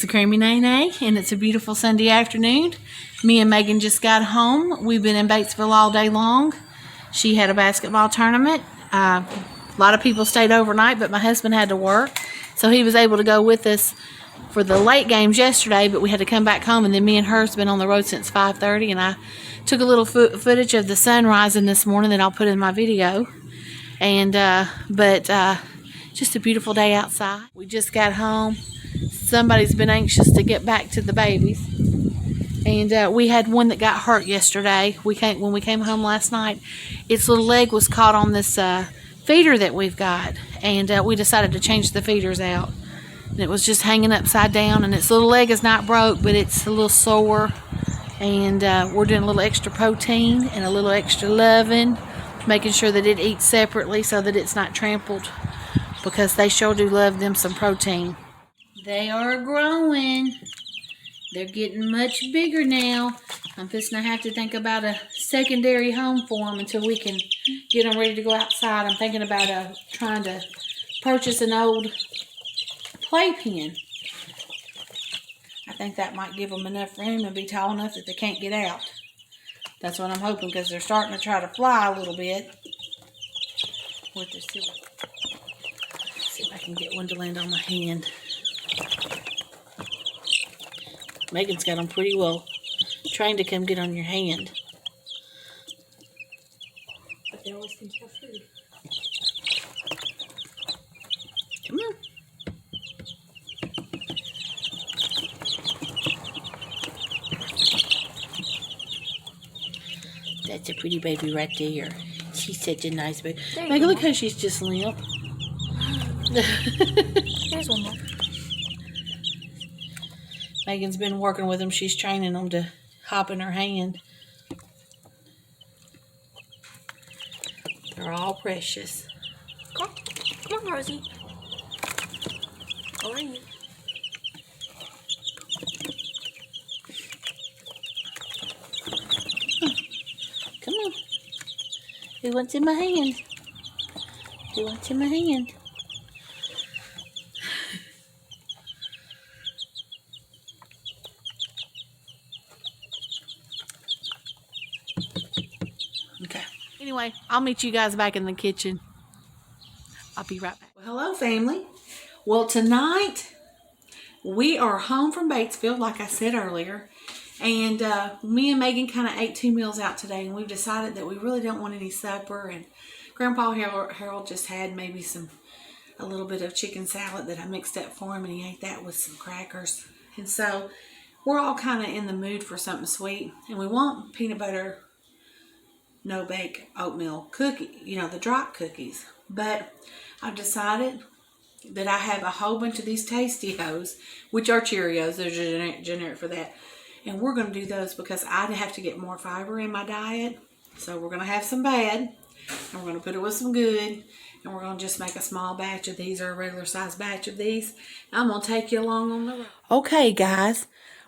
It's Creamy Nene, and it's a beautiful Sunday afternoon. Me and Megan just got home. We've been in Batesville all day long. She had a basketball tournament. A lot of people stayed overnight, but my husband had to work, so he was able to go with us for the late games yesterday, but we had to come back home, and then me and her's been on the road since 5:30, and I took a little footage of the sun rising this morning that I'll put in my video. And just a beautiful day outside. We just got home. Somebody's been anxious to get back to the babies, and we had one that got hurt yesterday. When we came home last night, its little leg was caught on this feeder that we've got, and we decided to change the feeders out. And it was just hanging upside down, and its little leg is not broke, but it's a little sore, and we're doing a little extra protein and a little extra loving, making sure that it eats separately so that it's not trampled, because they sure do love them some protein. They are growing. They're getting much bigger now. I'm just going to have to think about a secondary home for them until we can get them ready to go outside. I'm thinking about trying to purchase an old playpen. I think that might give them enough room and be tall enough that they can't get out. That's what I'm hoping, because they're starting to try to fly a little bit. See if I can get one to land on my hand. Megan's got them pretty well trained to come get on your hand. But they always think for food. Come on. That's a pretty baby right there. She's such a nice baby. Megan, look how she's just limp. There's one more. Megan's been working with them. She's training them to hop in her hand. They're all precious. Come on, Rosie. How are you? Come on. Who wants in my hand? Who wants in my hand? Okay. Anyway, I'll meet you guys back in the kitchen. I'll be right back. Well, hello, family. Well, tonight we are home from Batesville, like I said earlier. And me and Megan kind of ate 2 meals out today, and we've decided that we really don't want any supper. And Grandpa Harold just had maybe a little bit of chicken salad that I mixed up for him, and he ate that with some crackers. And so we're all kind of in the mood for something sweet, and we want peanut butter no-bake oatmeal cookie, the drop cookies. But I've decided that I have a whole bunch of these Tastios, which are Cheerios. They're generic for that. And we're going to do those because I have to get more fiber in my diet. So we're going to have some bad, and we're going to put it with some good. And we're going to just make a small batch of these, or a regular size batch of these. I'm going to take you along on the road. Okay, guys.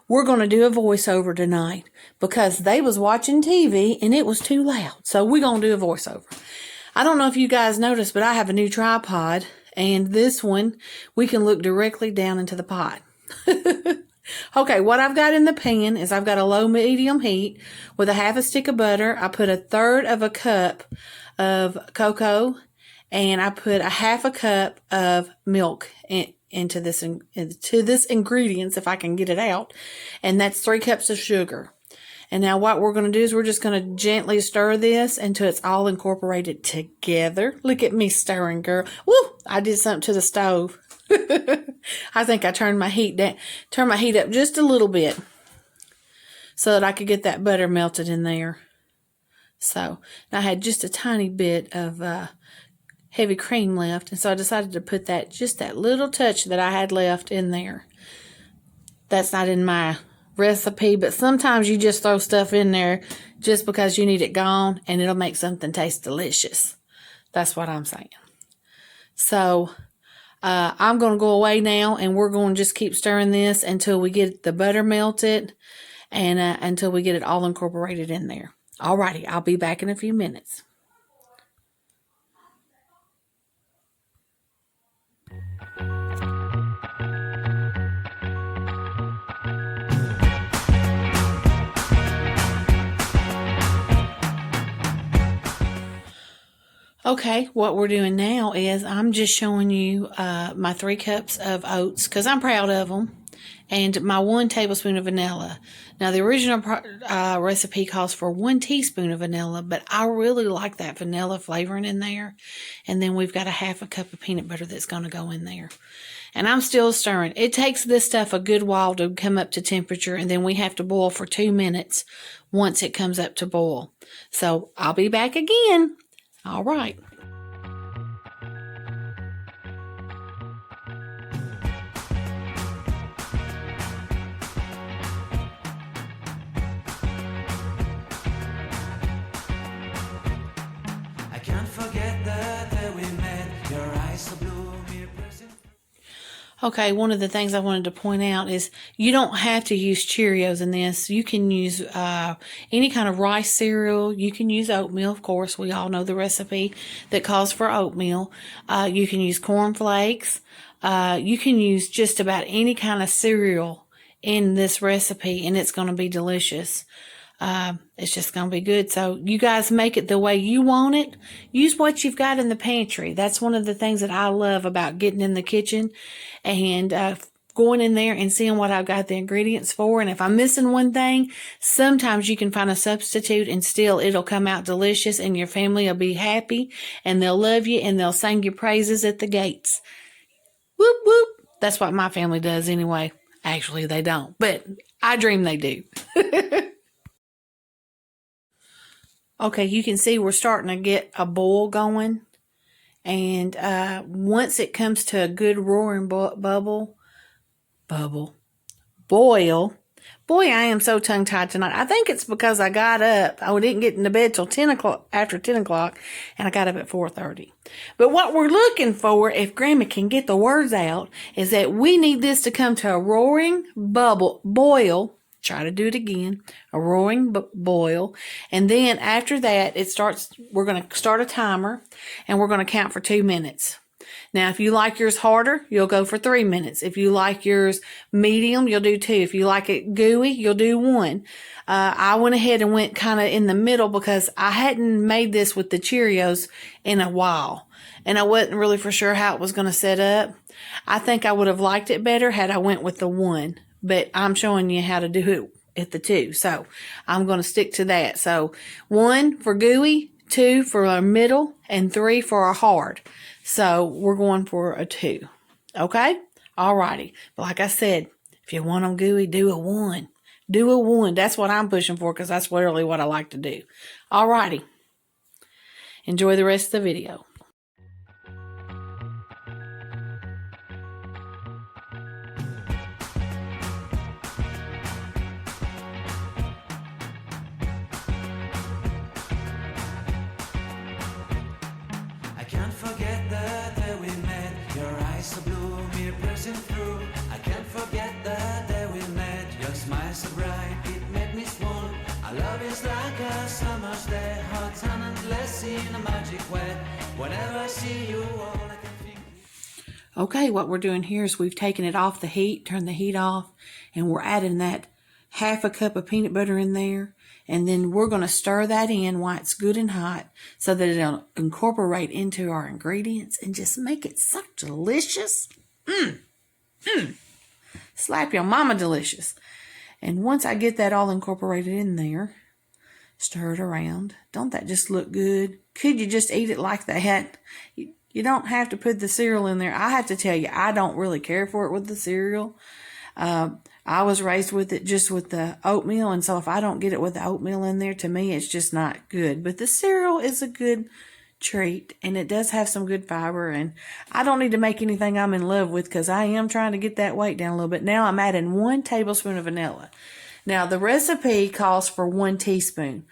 We're going to do a voiceover tonight because they was watching TV and it was too loud. So we're going to do a voiceover. I don't know if you guys noticed, but I have a new tripod. And this one, we can look directly down into the pot. Okay, what I've got in the pan is I've got a low-medium heat with a half a stick of butter. I put 1/3 of a cup of cocoa, and I put a half a cup of milk into this ingredients, if I can get it out, and that's 3 cups of sugar. And now what we're going to do is we're just going to gently stir this until it's all incorporated together. Look at me stirring, girl. Woo! I did something to the stove. I think I turned my heat up just a little bit so that I could get that butter melted in there. So I had just a tiny bit of heavy cream left, and so I decided to put just that little touch that I had left in there. That's not in my recipe, but sometimes you just throw stuff in there just because you need it gone, and it'll make something taste delicious. That's what I'm saying. So I'm going to go away now, and we're going to just keep stirring this until we get the butter melted and until we get it all incorporated in there. Alrighty, I'll be back in a few minutes. Okay, what we're doing now is I'm just showing you my 3 cups of oats because I'm proud of them, and my 1 tablespoon of vanilla. Now, the original recipe calls for 1 teaspoon of vanilla, but I really like that vanilla flavoring in there. And then we've got a 1/2 cup of peanut butter that's going to go in there. And I'm still stirring. It takes this stuff a good while to come up to temperature, and then we have to boil for 2 minutes once it comes up to boil. So I'll be back again. All right. I can't forget the day we met. Your eyes so blue, me present. Okay, one of the things I wanted to point out is you don't have to use Cheerios in this. You can use any kind of rice cereal. You can use oatmeal, of course. We all know the recipe that calls for oatmeal. You can use cornflakes. You can use just about any kind of cereal in this recipe, and it's going to be delicious. It's just going to be good. So you guys make it the way you want it. Use what you've got in the pantry. That's one of the things that I love about getting in the kitchen and going in there and seeing what I've got the ingredients for. And if I'm missing one thing, sometimes you can find a substitute and still it'll come out delicious, and your family will be happy and they'll love you and they'll sing your praises at the gates. Whoop, whoop. That's what my family does anyway. Actually, they don't, but I dream they do. Okay, you can see we're starting to get a boil going. And once it comes to a good roaring boil. Boy, I am so tongue-tied tonight. I think it's because I got up. I didn't get into bed till 10 o'clock, after 10 o'clock, and I got up at 4:30. But what we're looking for, if Grandma can get the words out, is that we need this to come to a roaring boil. Try to do it again. A roaring boil. And then after that, we're going to start a timer, and we're going to count for 2 minutes. Now, if you like yours harder, you'll go for 3 minutes. If you like yours medium, you'll do 2. If you like it gooey, you'll do 1. I went ahead and went kind of in the middle because I hadn't made this with the Cheerios in a while, and I wasn't really for sure how it was going to set up. I think I would have liked it better had I went with the 1. But I'm showing you how to do it at the 2. So I'm going to stick to that. So 1 for gooey, 2 for a middle, and 3 for a hard. So we're going for a 2. Okay? Alrighty. But like I said, if you want them gooey, do a 1. Do a 1. That's what I'm pushing for because that's literally what I like to do. Alrighty. Enjoy the rest of the video. I can't forget the day we met. Your eyes so blue, me piercing through. I can't forget the day we met. Your smile so bright, it made me swoon. Our love is like a summer's day, hot and endless in a magic way. Whenever I see you, all I can think. Okay, what we're doing here is we've taken it off the heat, turned the heat off, and we're adding that 1/2 cup of peanut butter in there. And then we're going to stir that in while it's good and hot so that it'll incorporate into our ingredients and just make it so delicious. Slap your mama delicious. And once I get that all incorporated in there, stir it around. Don't that just look good? Could you just eat it like that? You don't have to put the cereal in there. I have to tell you, I don't really care for it with the cereal. I was raised with it just with the oatmeal, and so if I don't get it with the oatmeal in there, to me, it's just not good. But the cereal is a good treat, and it does have some good fiber, and I don't need to make anything I'm in love with because I am trying to get that weight down a little bit. Now I'm adding 1 tablespoon of vanilla. Now, the recipe calls for 1 teaspoon,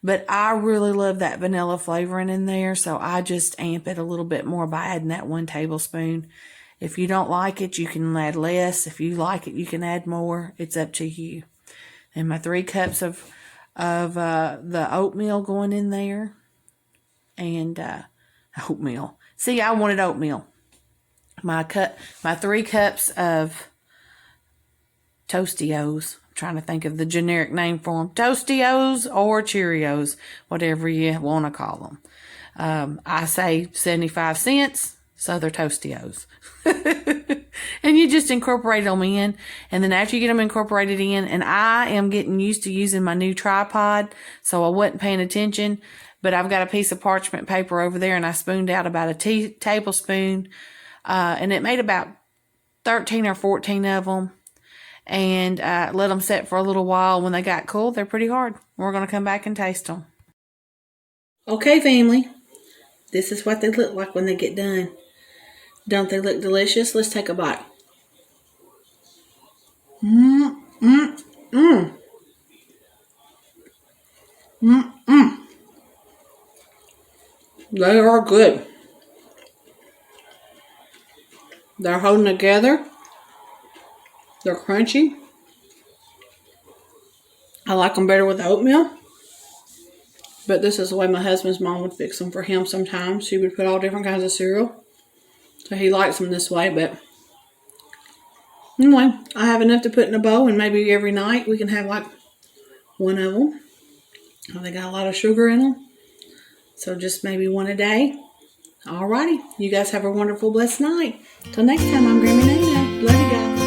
but I really love that vanilla flavoring in there, so I just amp it a little bit more by adding that 1 tablespoon. If you don't like it, you can add less. If you like it, you can add more. It's up to you. And my 3 cups of the oatmeal going in there. And oatmeal. See, I wanted oatmeal. My 3 cups of Tostios. I'm trying to think of the generic name for them. Tostios or Cheerios, whatever you want to call them. I say 75 cents, so they're Tostios. And you just incorporate them in. And then after you get them incorporated in, and I am getting used to using my new tripod, so I wasn't paying attention. But I've got a piece of parchment paper over there, and I spooned out about a tablespoon. And it made about 13 or 14 of them. And let them set for a little while. When they got cool, they're pretty hard. We're going to come back and taste them. Okay, family. This is what they look like when they get done. Don't they look delicious? Let's take a bite. They are good. They're holding together. They're crunchy. I like them better with oatmeal. But this is the way my husband's mom would fix them for him sometimes. She would put all different kinds of cereal. So he likes them this way. But anyway, I have enough to put in a bowl. And maybe every night we can have like one of them. Oh, they got a lot of sugar in them. So just maybe one a day. Alrighty. You guys have a wonderful, blessed night. Till next time, I'm Grammy Nana. Love you guys.